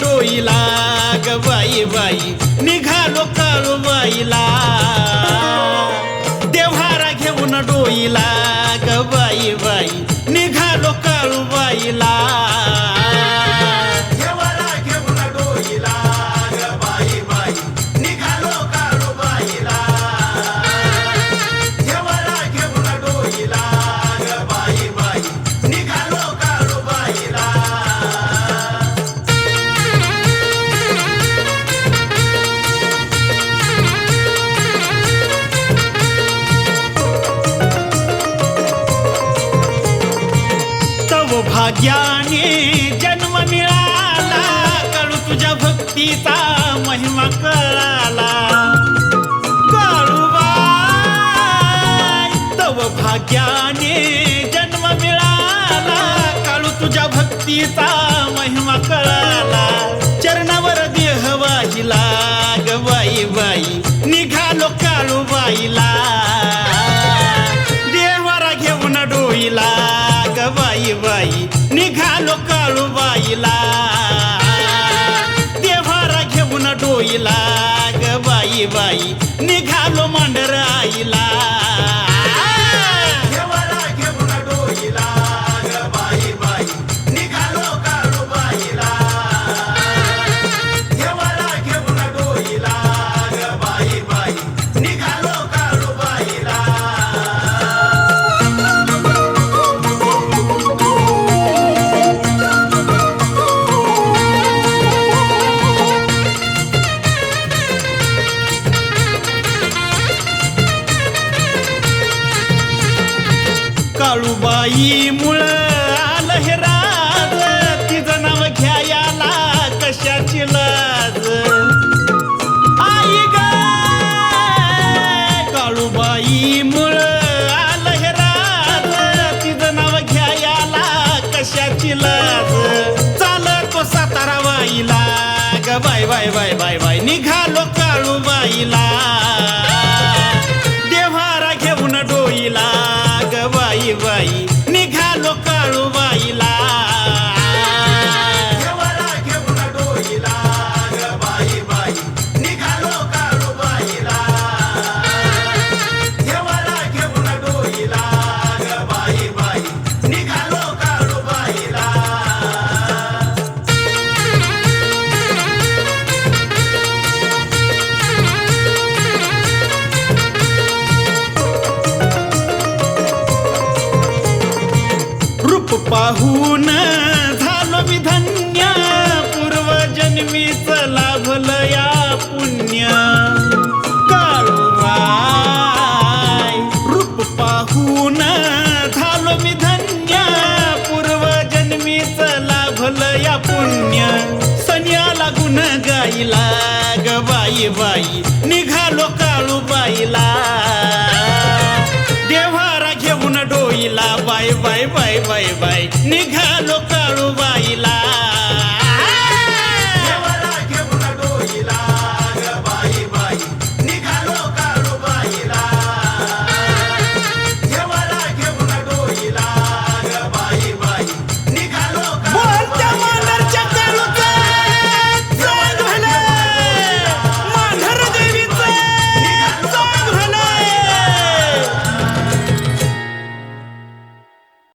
डोईला ग बाई बाई निघालो काळूबाईला देव्हारा घेऊन डोईला ग बाई बाई निघालो काळूबाईला देव्हारा घेऊन डोईला ग बाई बाई निघालो काळूबाईला देव्हारा घेऊन डोईला ग बाई बाई निघालो काळूबाईला भाग्याने जन्म मिळाला काळू तुझ्या भक्तीचा महिमा कळाला काळूबाई तव भाग्याने जन्म मिळाला काळू तुझ्या भक्तीचा महिमा कळाला चरणावर देह वाहिला ग बाई बाई निघालो काळूबाईला देवारा घेऊन डोईला ग बाई बाई निघालो काळूबाईला देव्हारा घेऊन डोईला ग बाई बाई निघालो मांढर आईला देव्हारा घेऊन डोईला ग बाई बाई निघालो काळूबाईला देव्हारा घेऊन डोईला ग बाई बाई निघालो काळूबाईला काळूबाई मुळ आलं हे राज तिचं नाव घ्यायला कशाची लाज आई ग काळूबाई मुळ आलं हे राज तिचं नाव घ्यायला कशाची लाज चालतो सातारा बाईला ग bye bye bye bye bye निघालो काळूबाईला देव्हारा घेऊन डोईला ग बाई बाई निघालो काळूबाईला देव्हारा घेऊन डोईला ग बाई बाई निघालो काळूबाईला देव्हारा घेऊन डोईला ग बाई बाई निघालो काळूबाईला रूप पाहून झालो मी धन्य पूर्वजन्मीच लाभलं या पुण्य काळूबाई रूप पाहून झालो मी धन्य पूर्वजन्मीच लाभलं या पुण्य सन्या लागून गाईला ग बाई बाई निघालो काळूबाईला देव्हारा घेऊन डोईला बाय बाय बाय बाय बाय निघालो काळूबाई